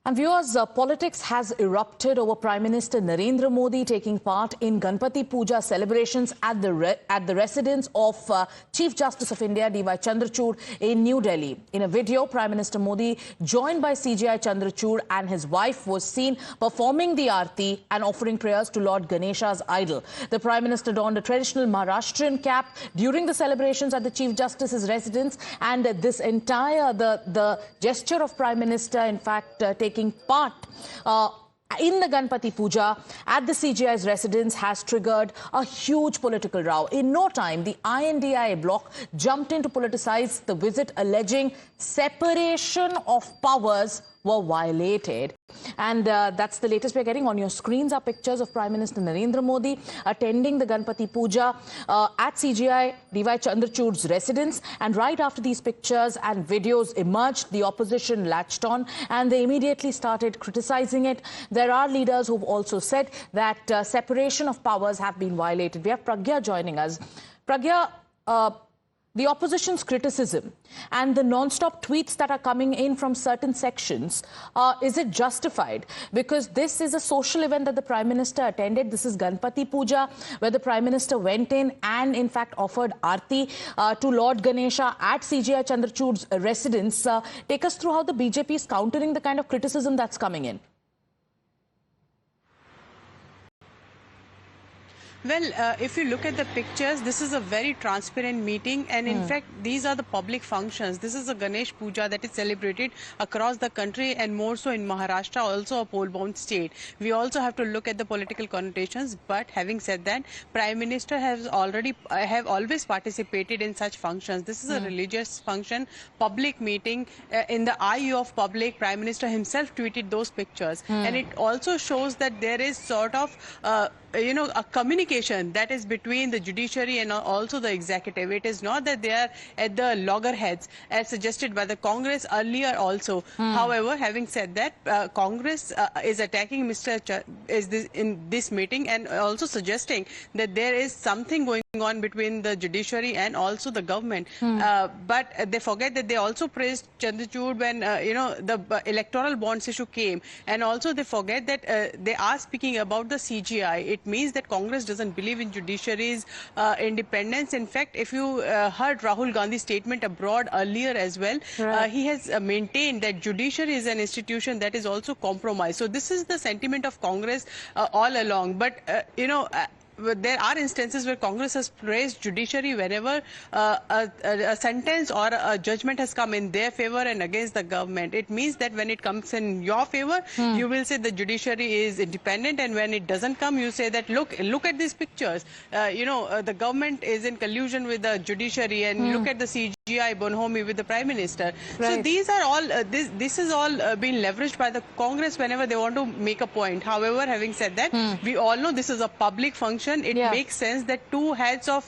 And viewers, politics has erupted over Prime Minister Narendra Modi taking part in Ganpati Puja celebrations at the residence of Chief Justice of India, D.Y. Chandrachud in New Delhi. In a video, Prime Minister Modi, joined by CJI Chandrachud and his wife, was seen performing the Aarti and offering prayers to Lord Ganesha's idol. The Prime Minister donned a traditional Maharashtrian cap during the celebrations at the Chief Justice's residence, and this entire the gesture of Prime Minister, in fact, taking part in the Ganpati Puja at the CJI's residence has triggered a huge political row. In no time, the INDIA bloc jumped in to politicize the visit, alleging separation of powers were violated. And that's the latest we're getting. On your screens are pictures of Prime Minister Narendra Modi attending the Ganpati Puja at CJI D.Y. Chandrachud's residence. And right after these pictures and videos emerged, the opposition latched on and they immediately started criticizing it. There are leaders who've also said that separation of powers have been violated. We have Pragya joining us. Pragya, the opposition's criticism and the non-stop tweets that are coming in from certain sections, is it justified? Because this is a social event that the Prime Minister attended. This is Ganpati Puja, where the Prime Minister went in and in fact offered Aarti to Lord Ganesha at CJI Chandrachud's residence. Take us through how the BJP is countering the kind of criticism that's coming in. Well, if you look at the pictures, this is a very transparent meeting, and in fact, these are the public functions. This is a Ganesh Puja that is celebrated across the country and more so in Maharashtra, also a poll-bound state. We also have to look at the political connotations, but having said that, Prime Minister have always participated in such functions. This is a religious function, public meeting. In the eye of public, Prime Minister himself tweeted those pictures. And it also shows that there is sort of a communication that is between the judiciary and also the executive. It is not that they are at the loggerheads as suggested by the Congress earlier also. However, having said that, Congress is attacking in this meeting and also suggesting that there is something going on between the judiciary and also the government. But they forget that they also praised Chandrachud when the electoral bonds issue came, and also they forget that they are speaking about the CJI. It means that Congress doesn't believe in judiciary's independence. In fact, if you heard Rahul Gandhi's statement abroad earlier as well, he has maintained that judiciary is an institution that is also compromised. So this is the sentiment of Congress all along. But there are instances where Congress has praised judiciary whenever a sentence or a judgment has come in their favor and against the government. It means that when it comes in your favor, you will say the judiciary is independent, and when it doesn't come, you say that look at these pictures. The government is in collusion with the judiciary, and look at the CJI bonhomie with the Prime Minister. So these are all this is all being leveraged by the Congress whenever they want to make a point. However, having said that, we all know this is a public function. It makes sense that two heads of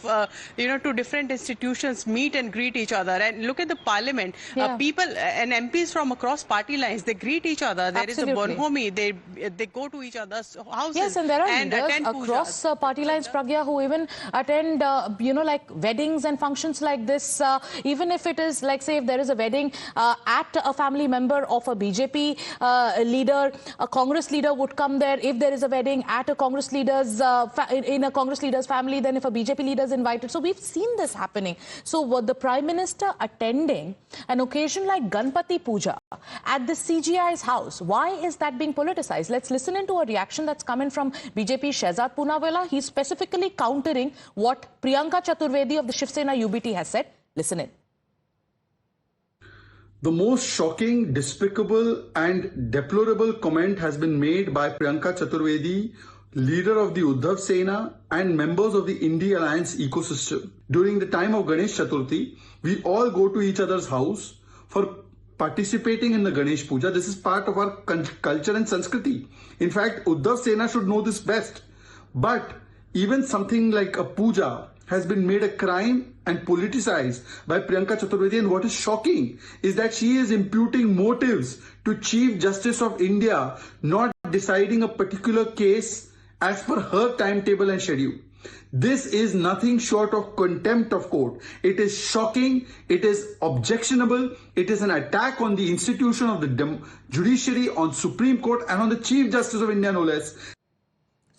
two different institutions meet and greet each other. And look at the parliament. People and MPs from across party lines, they greet each other. There is a bonhomie. They go to each other's houses. Yes, and there are leaders across party lines, Pragya, who even attend like weddings and functions like this. Even if it is like, say, if there is a wedding at a family member of a BJP leader, a Congress leader would come there. If there is a wedding at a Congress leader's in a Congress leader's family, then if a BJP leader is invited. So we've seen this happening. So the Prime Minister attending an occasion like Ganpati Puja at the CJI's house, why is that being politicized? Let's listen into a reaction that's coming from BJP Shehzad Poonawalla. He's specifically countering what Priyanka Chaturvedi of the Shiv Sena UBT has said. Listen in. The most shocking, despicable and deplorable comment has been made by Priyanka Chaturvedi, leader of the Uddhav Sena and members of the India Alliance ecosystem. During the time of Ganesh Chaturthi, we all go to each other's house for participating in the Ganesh Puja. This is part of our culture and Sanskriti. In fact, Uddhav Sena should know this best. But even something like a puja has been made a crime and politicized by Priyanka Chaturvedi. And what is shocking is that she is imputing motives to Chief Justice of India, not deciding a particular case as per her timetable and schedule. This is nothing short of contempt of court. It is shocking, it is objectionable, it is an attack on the institution of the judiciary, on Supreme Court and on the Chief Justice of India, no less.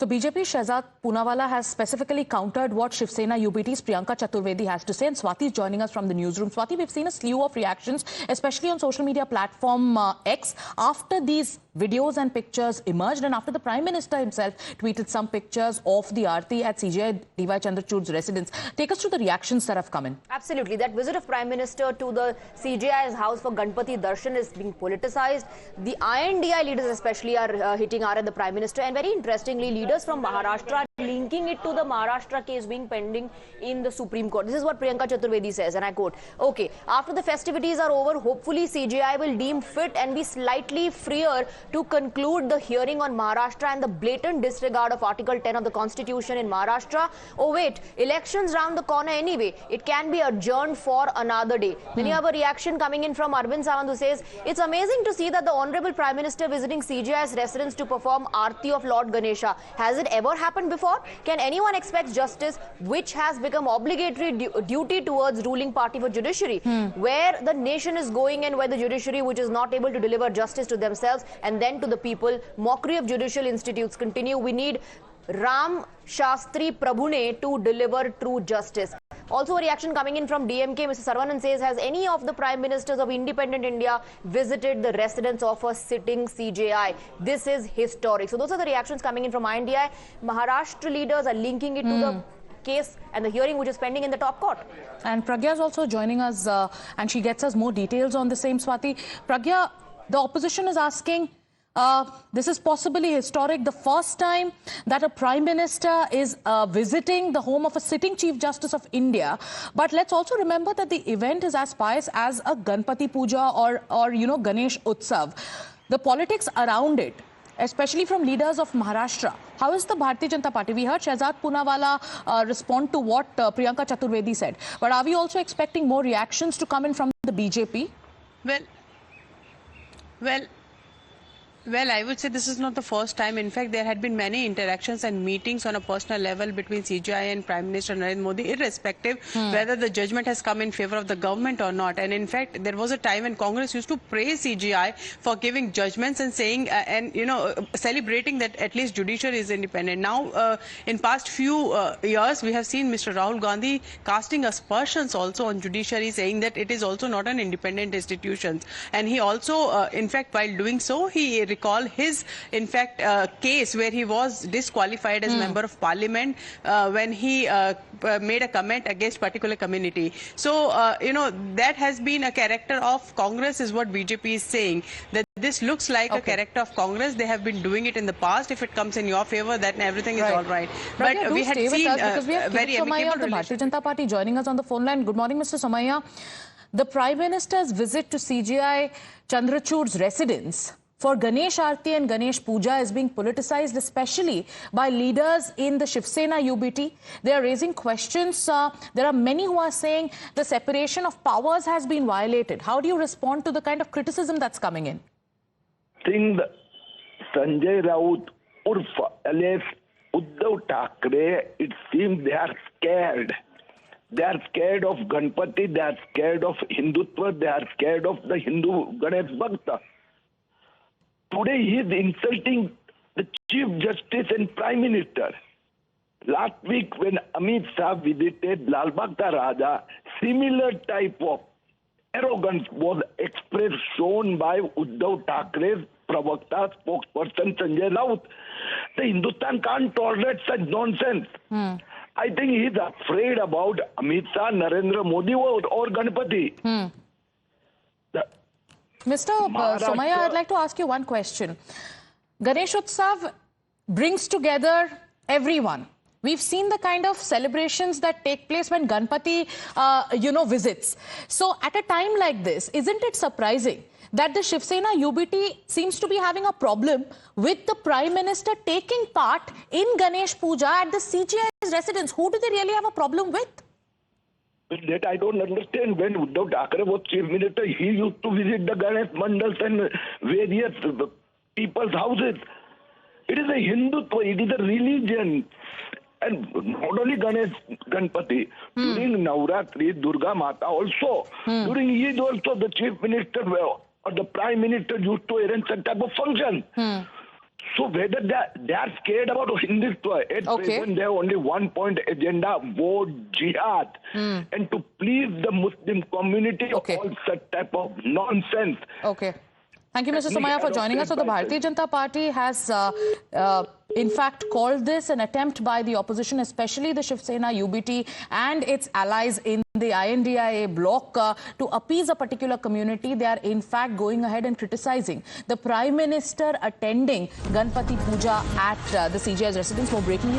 So BJP Shehzad Poonawalla has specifically countered what Shiv Sena UBT's Priyanka Chaturvedi has to say, and Swati is joining us from the newsroom. Swati, we've seen a slew of reactions, especially on social media platform X, after these videos and pictures emerged and after the Prime Minister himself tweeted some pictures of the Aarti at CJI DY Chandrachud's residence. Take us through the reactions that have come in. Absolutely. That visit of Prime Minister to the CJI's house for Ganpati Darshan is being politicized. The INDI leaders especially are hitting out at the Prime Minister, and very interestingly, leaders from Maharashtra linking it to the Maharashtra case being pending in the Supreme Court. This is what Priyanka Chaturvedi says, and I quote, okay, after the festivities are over, hopefully CJI will deem fit and be slightly freer to conclude the hearing on Maharashtra and the blatant disregard of Article 10 of the Constitution in Maharashtra. Oh wait, elections round the corner anyway. It can be adjourned for another day. Then you have a reaction coming in from Arvind Sawant, who says, it's amazing to see that the Honorable Prime Minister visiting CJI's residence to perform Aarti of Lord Ganesha. Has it ever happened before? Can anyone expect justice, which has become obligatory duty towards ruling party for judiciary? Where the nation is going and where the judiciary, which is not able to deliver justice to themselves and then to the people, mockery of judicial institutes continue. We need Ram Shastri Prabhune to deliver true justice. Also a reaction coming in from DMK. Mr. Saravanan says, has any of the Prime Ministers of independent India visited the residence of a sitting CJI? This is historic. So those are the reactions coming in from INDI. Maharashtra leaders are linking it to the case and the hearing which is pending in the top court. And Pragya is also joining us and she gets us more details on the same, Swati. Pragya, the opposition is asking, this is possibly historic, the first time that a Prime Minister is visiting the home of a sitting Chief Justice of India. But let's also remember that the event is as pious as a Ganpati Puja or Ganesh Utsav. The politics around it, especially from leaders of Maharashtra. How is the Bharatiya Janata Party? We heard Shehzad Poonawalla respond to what Priyanka Chaturvedi said. But are we also expecting more reactions to come in from the BJP? Well, I would say this is not the first time. In fact, there had been many interactions and meetings on a personal level between CJI and Prime Minister Narendra Modi, irrespective whether the judgment has come in favor of the government or not. And in fact, there was a time when Congress used to praise CJI for giving judgments and saying, celebrating that at least judiciary is independent. Now, in past few years, we have seen Mr. Rahul Gandhi casting aspersions also on judiciary, saying that it is also not an independent institution. And he also, in fact, while doing so, he recall his, in fact, case where he was disqualified as member of parliament when he made a comment against particular community. So, that has been a character of Congress, is what BJP is saying. That this looks like a character of Congress. They have been doing it in the past. If it comes in your favor, then everything is all right. But we had seen because we have very Somaya of the Bharatiya Janata Party joining us on the phone line. Good morning, Mr. Somaya. The Prime Minister's visit to CJI Chandrachud's residence for Ganesh Aarti and Ganesh Puja is being politicized, especially by leaders in the Shiv Sena UBT. They are raising questions. There are many who are saying the separation of powers has been violated. How do you respond to the kind of criticism that's coming in? I think Sanjay Raut urf alias Uddhav Thackeray, it seems they are scared. They are scared of Ganpati, they are scared of Hindutva, they are scared of the Hindu Ganesh Bhakta. Today he is insulting the Chief Justice and Prime Minister. Last week when Amit Shah visited Lal Bagh Raja, similar type of arrogance was expressed, shown by Uddhav Thackeray's Pravakta spokesperson Sanjay Raut. The Hindustan can't tolerate such nonsense. I think he is afraid about Amit Shah, Narendra Modi or Ganpati. Mr. Somaya, I'd like to ask you one question. Ganesh Utsav brings together everyone. We've seen the kind of celebrations that take place when Ganpati, visits. So at a time like this, isn't it surprising that the Shiv Sena UBT seems to be having a problem with the Prime Minister taking part in Ganesh Puja at the CJI's residence? Who do they really have a problem with? That I don't understand. When Uddhav Thackeray was Chief Minister, he used to visit the Ganesh Mandals and various people's houses. It is a Hindutva, it is a religion. And not only Ganpati, during Navratri, Durga Mata also, during Eid also, the Chief Minister or the Prime Minister used to arrange some type of function. So whether they are scared about Hindutva, at present they have only one point agenda, vote jihad, and to please the Muslim community, all such type of nonsense. Okay. Thank you, Mr. Somaya, for joining us. So the Bharatiya Janata Party has, in fact, called this an attempt by the opposition, especially the Shiv Sena, UBT and its allies in the INDIA bloc to appease a particular community. They are, in fact, going ahead and criticizing the Prime Minister attending Ganpati Puja at the CJI's residence. More breaking news.